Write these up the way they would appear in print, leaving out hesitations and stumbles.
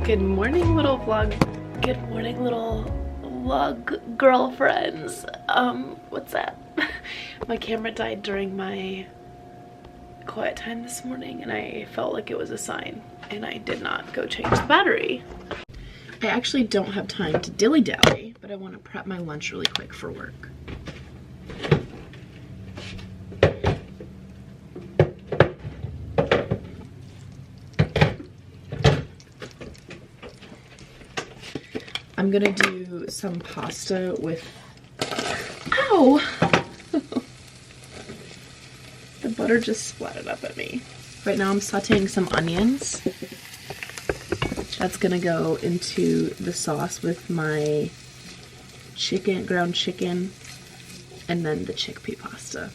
Good morning, little vlog. Good morning, little vlog girlfriends. What's that? My camera died during my quiet time this morning and I felt like it was a sign and I did not go change the battery. I actually don't have time to dilly-dally, but I want to prep my lunch really quick for work. I'm gonna do some pasta with, ow! The butter just splattered up at me. Right now I'm sauteing some onions. That's gonna go into the sauce with my chicken, ground chicken, and then the chickpea pasta.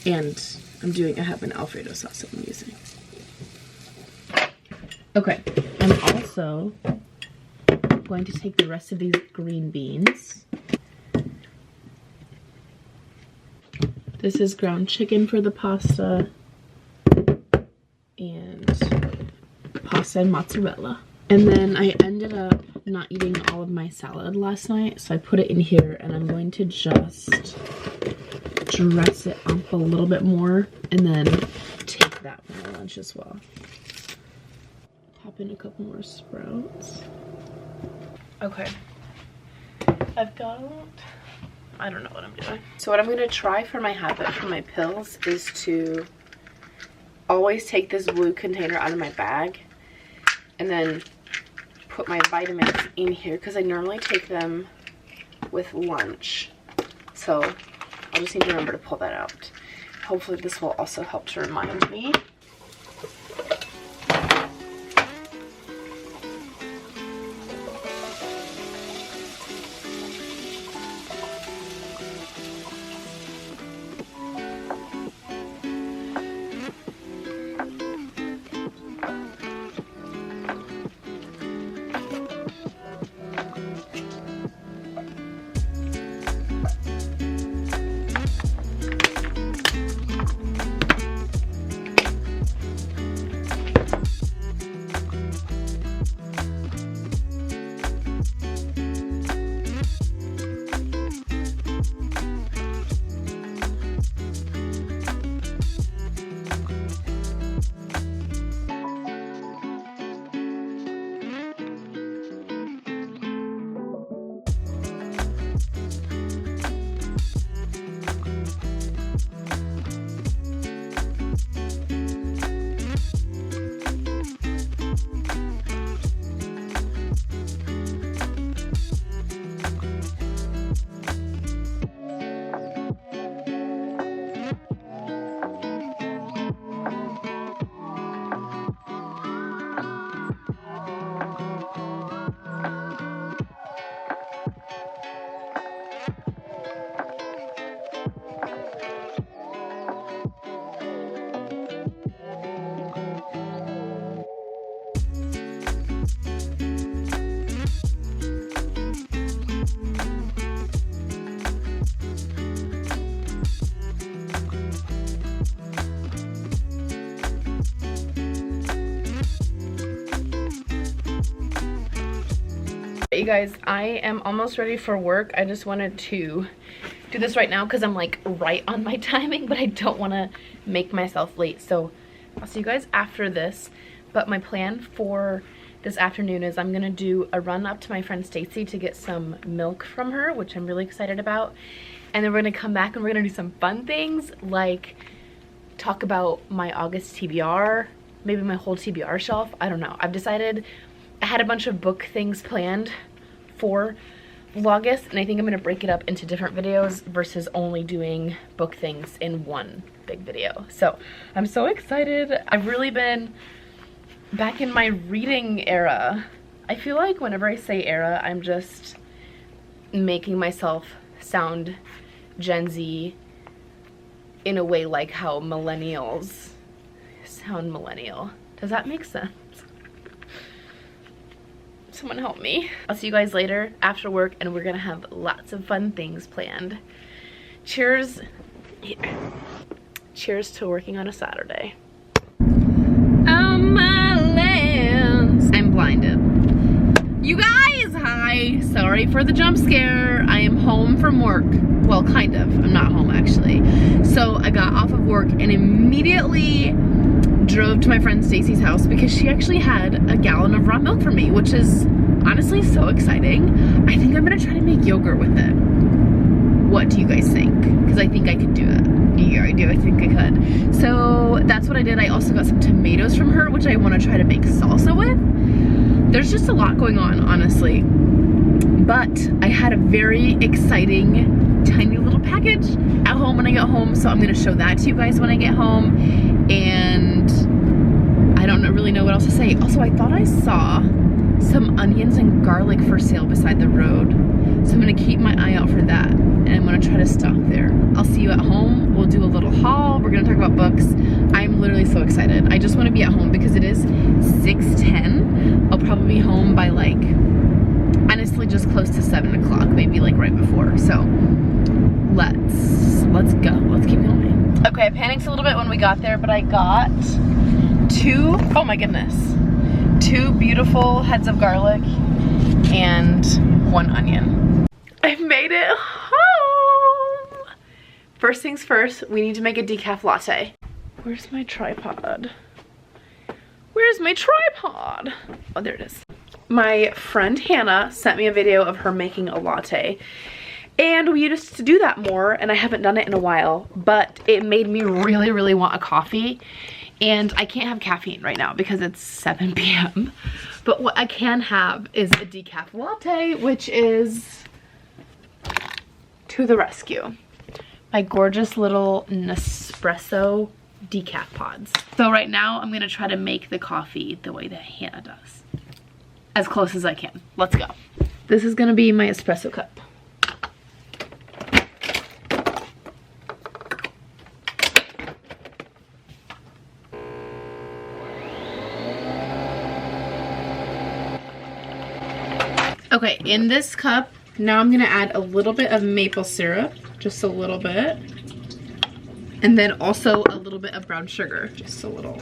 And I have an Alfredo sauce that I'm using. Okay, I'm also going to take the rest of these green beans. This is ground chicken for the pasta and pasta and mozzarella. And then I ended up not eating all of my salad last night, so I put it in here and I'm going to just dress it up a little bit more and then take that for my lunch as well. Pop in a couple more sprouts. Okay, I don't know what I'm doing. So what I'm gonna try for my habit for my pills is to always take this blue container out of my bag and then put my vitamins in here because I normally take them with lunch. So I'll just need to remember to pull that out. Hopefully this will also help to remind me. You guys, I am almost ready for work. I just wanted to do this right now because I'm like right on my timing, but I don't want to make myself late. So I'll see you guys after this. But my plan for this afternoon is I'm gonna do a run up to my friend Stacy to get some milk from her, which I'm really excited about. And then we're gonna come back and we're gonna do some fun things like talk about my August TBR, maybe my whole TBR shelf. I don't know. I've decided I had a bunch of book things planned for vlogust, and I think I'm gonna break it up into different videos versus only doing book things in one big video. So I'm so excited. I've really been back in my reading era. I feel like whenever I say era, I'm just making myself sound Gen Z in a way like how millennials sound millennial. Does that make sense? Someone help me. I'll see you guys later after work and we're gonna have lots of fun things planned. Cheers. Here. Cheers to working on a Saturday. Oh my lands. I'm blinded. You guys, hi. Sorry for the jump scare. I am home from work. Well, kind of. I'm not home actually. So I got off of work and immediately drove to my friend Stacy's house because she actually had a gallon of raw milk for me, which is honestly so exciting. I think I'm gonna try to make yogurt with it. What do you guys think? Because I think I could do it. Yeah, I do. I think I could. So that's what I did. I also got some tomatoes from her, which I want to try to make salsa with. There's just a lot going on, honestly. But I had a very exciting, tiny little package at home when I get home. So I'm going to show that to you guys when I get home. And I don't really know what else to say. Also, I thought I saw some onions and garlic for sale beside the road. So I'm going to keep my eye out for that. And I'm going to try to stop there. I'll see you at home. We'll do a little haul. We're going to talk about books. I'm literally so excited. I just want to be at home because it is 6:10. I'll probably be home by like, honestly, just close to 7 o'clock, maybe like right before. So let's go. Let's keep going. Okay, I panicked a little bit when we got there, but I got oh my goodness, 2 beautiful heads of garlic and 1 onion. I've made it home. First things first, we need to make a decaf latte. Where's my tripod? Where's my tripod? Oh, there it is. My friend Hannah sent me a video of her making a latte. And we used to do that more, and I haven't done it in a while, but it made me really, really want a coffee. And I can't have caffeine right now because it's 7 p.m. But what I can have is a decaf latte, which is to the rescue. My gorgeous little Nespresso decaf pods. So right now I'm gonna try to make the coffee the way that Hannah does. As close as I can. Let's go. This is gonna be my espresso cup. Okay, in this cup, now I'm gonna add a little bit of maple syrup, just a little bit. And then also a little bit of brown sugar, just a little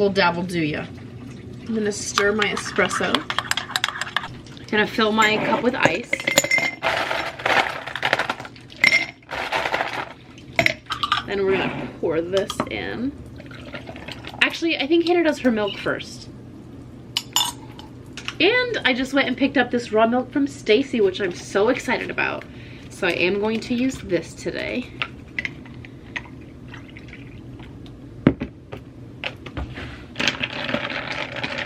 dab will do ya. I'm gonna stir my espresso. I'm gonna fill my cup with ice. Then we're gonna pour this in. Actually, I think Hannah does her milk first. And I just went and picked up this raw milk from Stacy, which I'm so excited about. So I am going to use this today.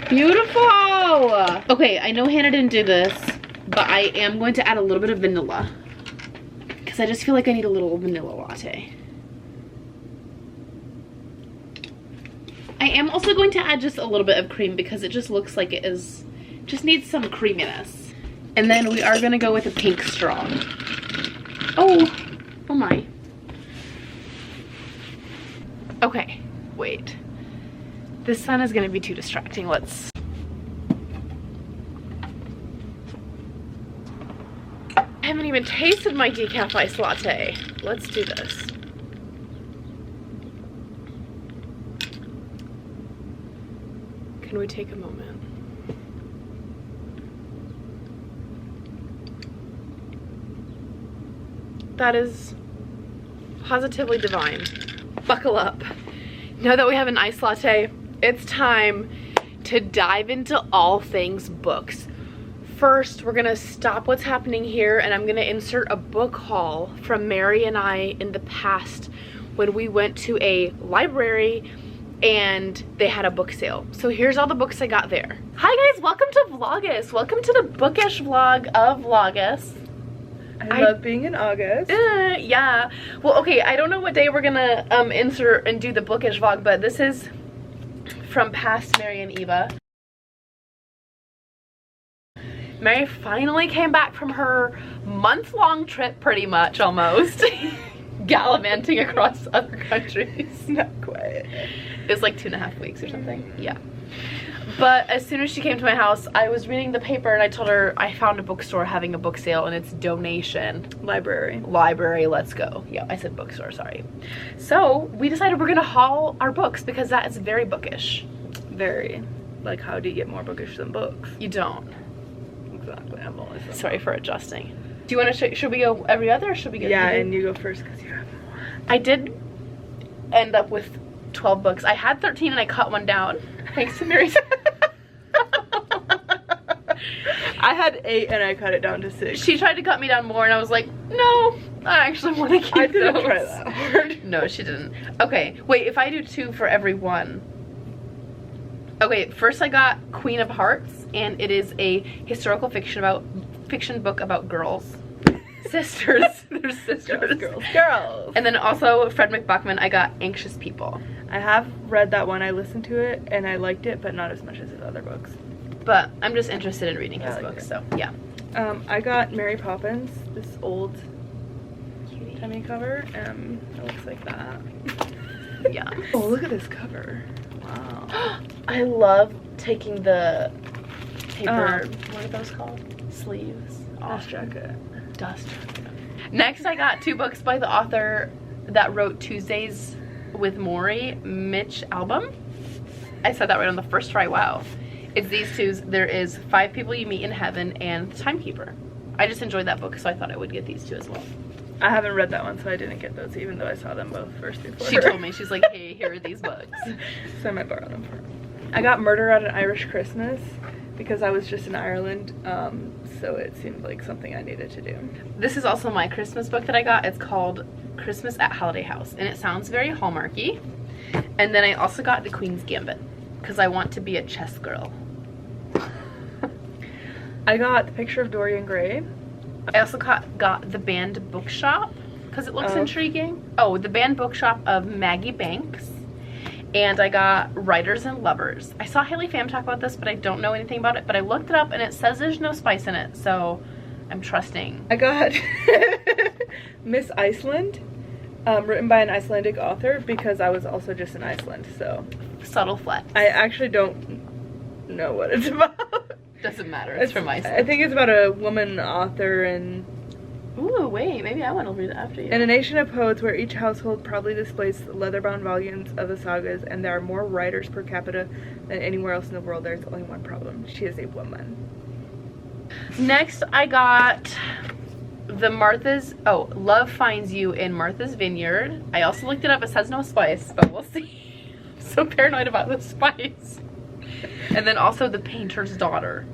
Beautiful! Okay, I know Hannah didn't do this, but I am going to add a little bit of vanilla. Because I just feel like I need a little vanilla latte. I am also going to add just a little bit of cream because it just looks like it is, just needs some creaminess. And then we are gonna go with a pink straw. Oh my. Okay, wait. This sun is gonna be too distracting. I haven't even tasted my decaf iced latte. Let's do this. Can we take a moment? That is positively divine. Buckle up. Now that we have an iced latte, it's time to dive into all things books. First, we're gonna stop what's happening here and I'm gonna insert a book haul from Mary and I in the past when we went to a library and they had a book sale. So here's all the books I got there. Hi guys, welcome to Vlogust. Welcome to the bookish vlog of Vlogust. I love being in August. Yeah. Well, okay, I don't know what day we're gonna insert and do the bookish vlog, but this is from past Mary and Eva. Mary finally came back from her month-long trip, pretty much, almost. Gallivanting across other countries. Not quite. It was like 2.5 weeks or something. Yeah. But as soon as she came to my house, I was reading the paper and I told her I found a bookstore having a book sale and it's donation. Library, let's go. Yeah, I said bookstore, sorry. So we decided we're gonna haul our books because that is very bookish. Very. like, how do you get more bookish than books? You don't. Exactly. I'm always Sorry for adjusting. Do you want to should we go every other or should we go? Yeah, and you go first because you have more. I did end up with 12 books. I had 13 and I cut one down. Thanks to Mary's. I had 8 and I cut it down to 6. She tried to cut me down more and I was like, no, I actually want to keep I didn't those. try that hard. No, she didn't. Okay, wait, if I do 2 for every one. Okay, first I got Queen of Hearts, and it is a historical fiction book about girls. Sisters. They're sisters. Girls. And then also Fred McBuckman, I got Anxious People. I have read that one. I listened to it and I liked it, but not as much as his other books. But I'm just interested in reading his like books, it. so yeah. I got Mary Poppins, this old timey cover. It looks like that. Yeah. Oh, look at this cover. Wow. I love taking the paper, what are those called? Sleeves off. Dust jacket. Dust. Next, I got 2 books by the author that wrote Tuesdays with Maury, Mitch Albom. I said that right on the first try. Wow. It's these 2. There is 5 People You Meet in Heaven and The Timekeeper. I just enjoyed that book, so I thought I would get these 2 as well. I haven't read that one, so I didn't get those, even though I saw them both first before. She told me, she's like, hey, here are these books. So I might borrow them for her. I got Murder at an Irish Christmas because I was just in Ireland, so it seemed like something I needed to do. This is also my Christmas book that I got. It's called Christmas at Holiday House, and it sounds very Hallmarky. And then I also got The Queen's Gambit because I want to be a chess girl. I got The Picture of Dorian Gray. I also got The Banned Bookshop because it looks intriguing. Oh, The Banned Bookshop of Maggie Banks. And I got Writers and Lovers. I saw Haley Pham talk about this, but I don't know anything about it. But I looked it up and it says there's no spice in it, so I'm trusting. I got Miss Iceland, written by an Icelandic author because I was also just in Iceland, so. Subtle flex. I actually don't know what it's about. Doesn't matter, it's from Iceland. I think it's about a woman author and... Ooh, wait, maybe I want to read it after you. In a nation of poets where each household proudly displays leather-bound volumes of the sagas and there are more writers per capita than anywhere else in the world, there's only one problem. She is a woman. Next, I got Love Finds You in Martha's Vineyard. I also looked it up. It says no spice, but we'll see. I'm so paranoid about the spice. And then also The Painter's Daughter.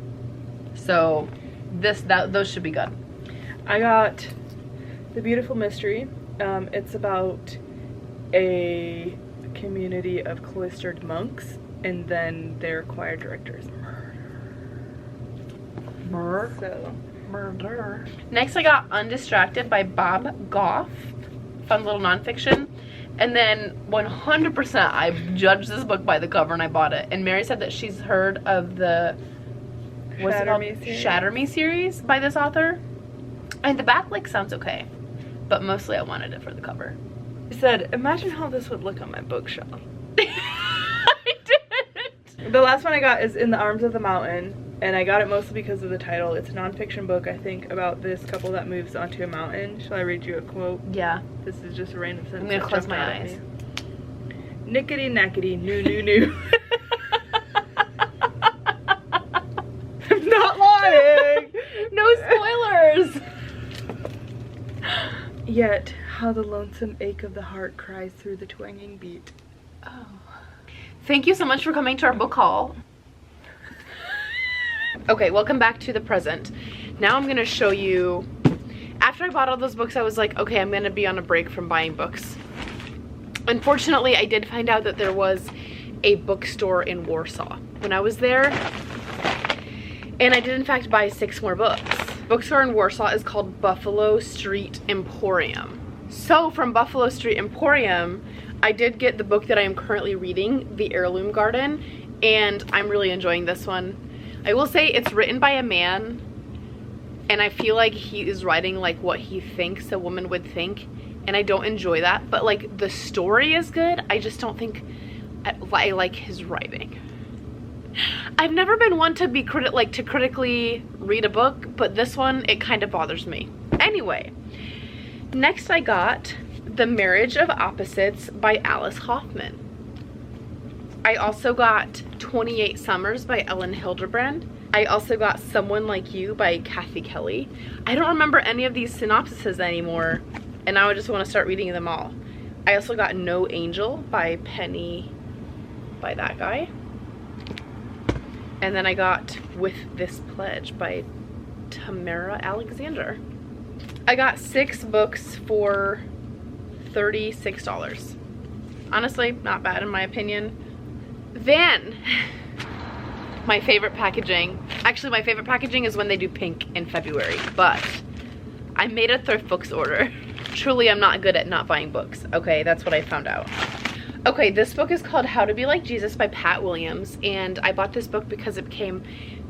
So those should be good. I got The Beautiful Mystery. It's about a community of cloistered monks and then their choir director's Murder. Next, I got Undistracted by Bob Goff. Fun little nonfiction. And then 100% I judged this book by the cover and I bought it. And Mary said that she's heard of the Shatter Me series by this author. And the back like sounds okay, but mostly I wanted it for the cover. She said, imagine how this would look on my bookshelf. I didn't. The last one I got is In the Arms of the Mountain, and I got it mostly because of the title. It's a nonfiction book, I think, about this couple that moves onto a mountain. Shall I read you a quote? Yeah. This is just a random sentence. I'm gonna close my eyes. Nickety knackety new new new. I'm not lying. No spoilers. Yet, how the lonesome ache of the heart cries through the twanging beat. Oh. Thank you so much for coming to our book haul. Okay, welcome back to the present. Now I'm gonna show you, after I bought all those books, I was like, okay, I'm gonna be on a break from buying books. Unfortunately, I did find out that there was a bookstore in Warsaw when I was there, and I did in fact buy 6 more books. Bookstore in Warsaw is called Buffalo Street Emporium. So from Buffalo Street Emporium, I did get the book that I am currently reading, The Heirloom Garden, and I'm really enjoying this one. I will say it's written by a man, and I feel like he is writing like what he thinks a woman would think, and I don't enjoy that, but like the story is good. I just don't think I like his writing. I've never been one to be critically read a book, but this one, it kind of bothers me. Anyway, next I got The Marriage of Opposites by Alice Hoffman. I also got 28 Summers by Ellen Hildebrand. I also got Someone Like You by Kathy Kelly. I don't remember any of these synopsises anymore, and now I just want to start reading them all. I also got No Angel by Penny, by that guy. And then I got With This Pledge by Tamara Alexander. I got 6 books for $36. Honestly, not bad in my opinion. Then, my favorite packaging. Actually, my favorite packaging is when they do pink in February, but I made a thrift books order. Truly, I'm not good at not buying books. Okay, that's what I found out. Okay, this book is called How to Be Like Jesus by Pat Williams, and I bought this book because it became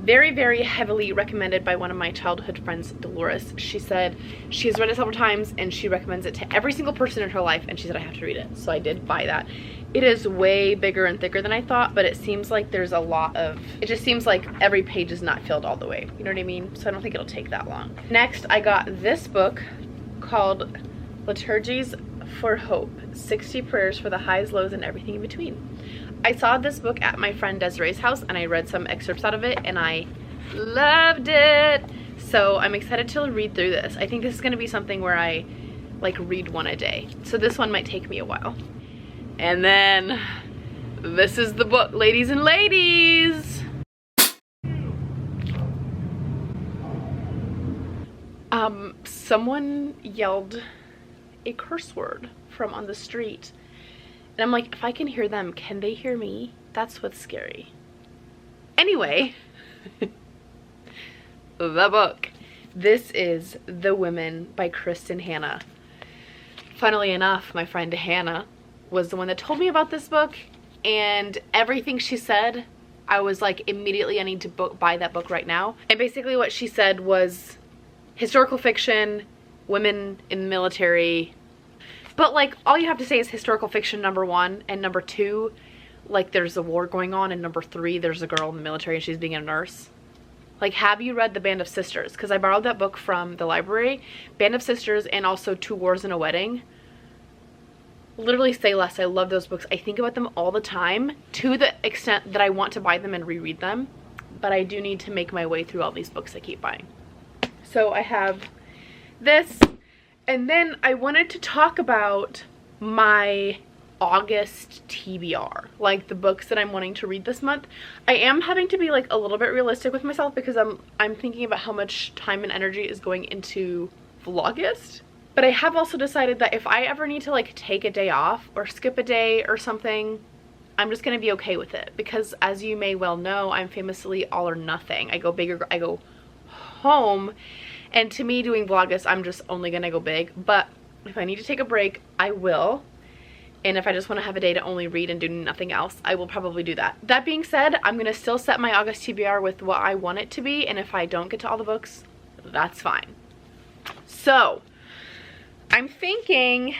very, very heavily recommended by one of my childhood friends, Dolores. She said she has read it several times and she recommends it to every single person in her life, and she said I have to read it. So I did buy that. It is way bigger and thicker than I thought, but it seems like there's a lot of, it just seems like every page is not filled all the way. You know what I mean? So I don't think it'll take that long. Next, I got this book called Liturgies for Hope, 60 Prayers for the Highs, Lows, and Everything in Between. I saw this book at my friend Desiree's house and I read some excerpts out of it and I loved it. So I'm excited to read through this. I think this is going to be something where I like read one a day. So this one might take me a while. And then this is the book, ladies and ladies. Someone yelled a curse word from on the street. And I'm like, if I can hear them, can they hear me? That's what's scary. Anyway, the book. This is The Women by Kristen Hanna. Funnily enough, my friend Hannah was the one that told me about this book, and everything she said, I was like, immediately I need to buy that book right now. And basically what she said was historical fiction, women in the military. But like, all you have to say is historical fiction, number 1, and number 2, like there's a war going on, and number 3, there's a girl in the military and she's being a nurse. Like, have you read The Band of Sisters? Because I borrowed that book from the library. Band of Sisters and also Two Wars and a Wedding. Literally say less. I love those books. I think about them all the time, to the extent that I want to buy them and reread them. But I do need to make my way through all these books I keep buying. So I have this. And then I wanted to talk about my August TBR, like the books that I'm wanting to read this month. I am having to be like a little bit realistic with myself because I'm thinking about how much time and energy is going into vlogust. But I have also decided that if I ever need to like take a day off or skip a day or something, I'm just gonna be okay with it, because as you may well know, I'm famously all or nothing. I go big or I go home, and to me doing vlogust, I'm just only gonna go big. But if I need to take a break, I will. And if I just want to have a day to only read and do nothing else, I will probably do that. That being said, I'm going to still set my August TBR with what I want it to be. And if I don't get to all the books, that's fine. So, I'm thinking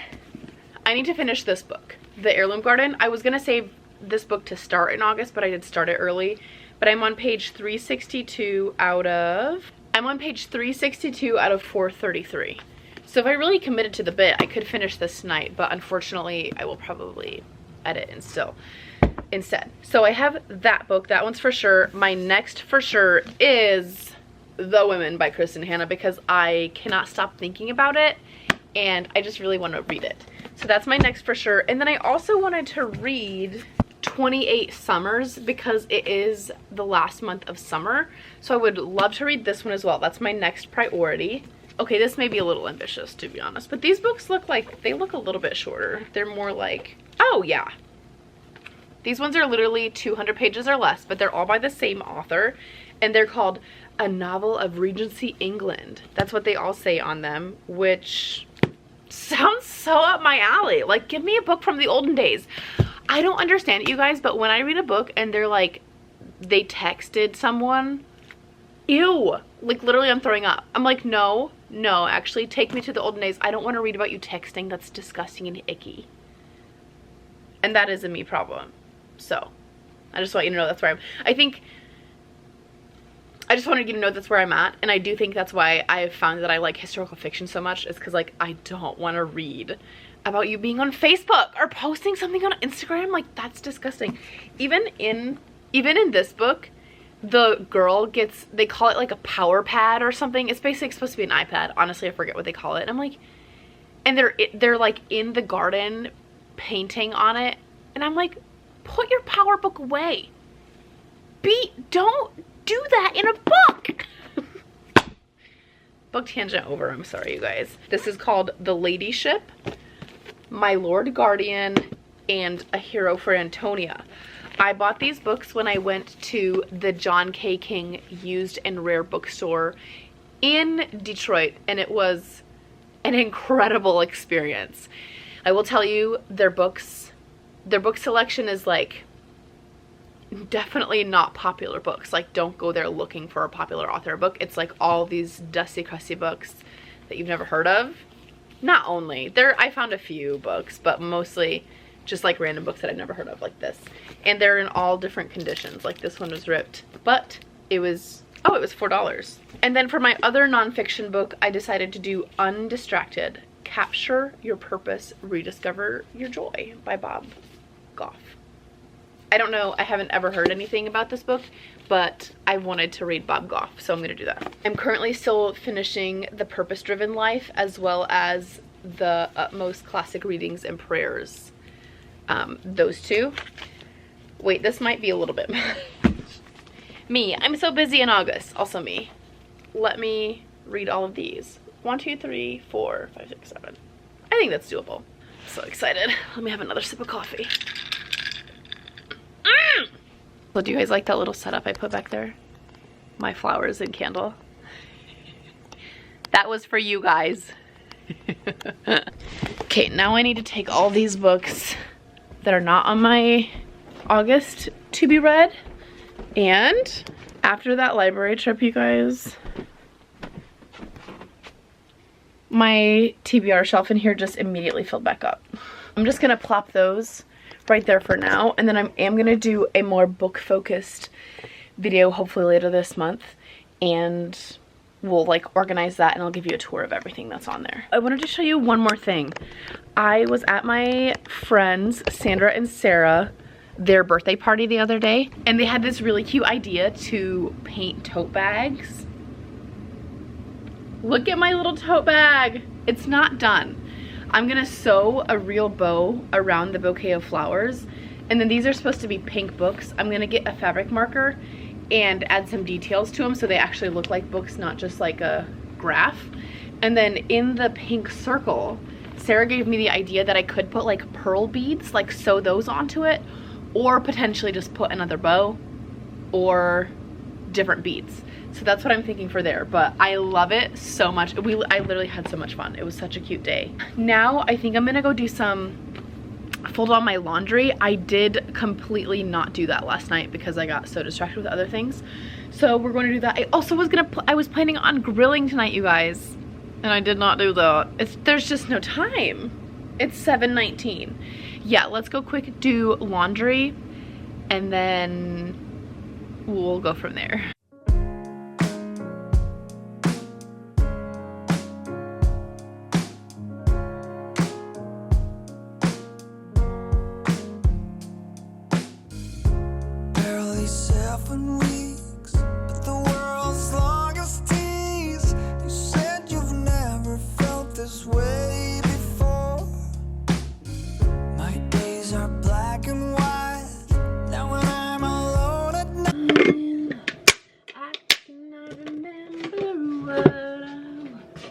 I need to finish this book, The Heirloom Garden. I was going to save this book to start in August, but I did start it early. But I'm on page 362 out of 433. So if I really committed to the bit, I could finish this tonight, but unfortunately, I will probably edit instead. So I have that book. That one's for sure. My next for sure is The Women by Kristen Hanna, because I cannot stop thinking about it, and I just really want to read it. So that's my next for sure. And then I also wanted to read 28 Summers because it is the last month of summer. So I would love to read this one as well. That's my next priority. Okay, this may be a little ambitious, to be honest, but these books look like, they look a little bit shorter. They're more like, oh yeah. These ones are literally 200 pages or less, but they're all by the same author, and they're called A Novel of Regency England. That's what they all say on them, which sounds so up my alley. Like, give me a book from the olden days. I don't understand it, you guys, but when I read a book and they're like, they texted someone, ew, like literally I'm throwing up. I'm like, no, actually take me to the olden days. I don't want to read about you texting. That's disgusting and icky. And that is a me problem. So I just want you to know that's where I just wanted you to know that's where I'm at. And I do think that's why I've found that I like historical fiction so much, is because like I don't want to read about you being on Facebook or posting something on Instagram. Like, that's disgusting. Even in this book, the girl gets, they call it like a power pad or something. It's basically supposed to be an iPad. Honestly, I forget what they call it. And I'm like, and they're like in the garden painting on it. And I'm like, put your power book away. Don't do that in a book. Book tangent over, I'm sorry, you guys. This is called The Ladyship, My Lord Guardian, and A Hero for Antonia. I bought these books when I went to the John K. King used and rare bookstore in Detroit, and it was an incredible experience. I will tell you, their book selection is like definitely not popular books. Like, don't go there looking for a popular author book. It's like all these dusty crusty books that you've never heard of. Not only there, I found a few books, but mostly just like random books that I've never heard of, like this. And they're in all different conditions. Like, this one was ripped, but it was, oh, it was $4. And then for my other nonfiction book, I decided to do Undistracted, Capture Your Purpose, Rediscover Your Joy by Bob Goff. I don't know, I haven't ever heard anything about this book, but I wanted to read Bob Goff, so I'm gonna do that. I'm currently still finishing The Purpose Driven Life, as well as the Utmost Classic Readings and Prayers. Those two. Wait, this might be a little bit me. I'm so busy in August. Also me. Let me read all of these. 1, 2, 3, 4, 5, 6, 7. I think that's doable. So excited. Let me have another sip of coffee. So do you guys like that little setup I put back there? My flowers and candle. That was for you guys. Okay, now I need to take all these books that are not on my August to be read. And after that library trip, you guys, my TBR shelf in here just immediately filled back up. I'm just gonna plop those right there for now, and then I am gonna do a more book focused video hopefully later this month, and we'll like organize that and I'll give you a tour of everything that's on there. I wanted to show you one more thing. I was at my friends Sandra and Sarah, their birthday party the other day, and they had this really cute idea to paint tote bags. Look at my little tote bag. It's not done. I'm gonna sew a real bow around the bouquet of flowers, and then these are supposed to be pink books. I'm gonna get a fabric marker and add some details to them so they actually look like books, not just like a graph. And then in the pink circle, Sarah gave me the idea that I could put like pearl beads, like sew those onto it, or potentially just put another bow or different beads. So that's what I'm thinking for there, but I love it so much. I literally had so much fun. It was such a cute day. Now I think I'm gonna go do some, fold on my laundry. I did completely not do that last night because I got so distracted with other things. So we're going to do that. I also was I was planning on grilling tonight, you guys, and I did not do that. There's just no time. It's 7:19. Yeah, let's go quick do laundry and then we'll go from there.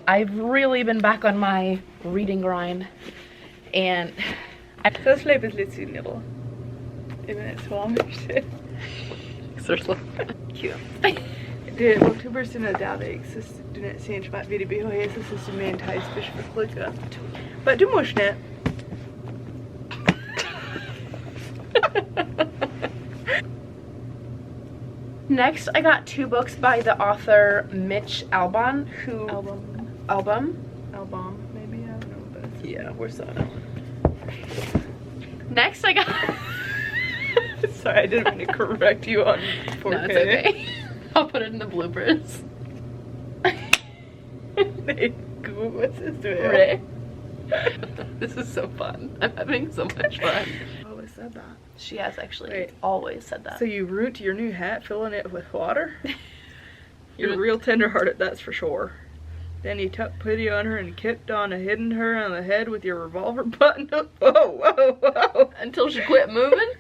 I've really been back on my reading grind, and så släpper lite synd då. Even it's long shit. Cute. De oktoberstunde där exists du inte ser inte vad vi behöver så så mer enticed fish för klicka. But du måste inte. Next, I got 2 books by the author Mitch Albom, who Album, maybe, I don't know, but yeah, where's that? Next, I got. Sorry, I didn't mean to correct you on 4K. No, it's okay. I'll put it in the bloopers. Nej, gud vad syns du? This is so fun. I'm having so much fun. I always said that. She has actually Wait. always said that. So you root your new hat, filling it with water? You're real tenderhearted, that's for sure. Then you took pity on her and kept on hitting her on the head with your revolver button. Whoa, whoa, whoa. Until she quit moving?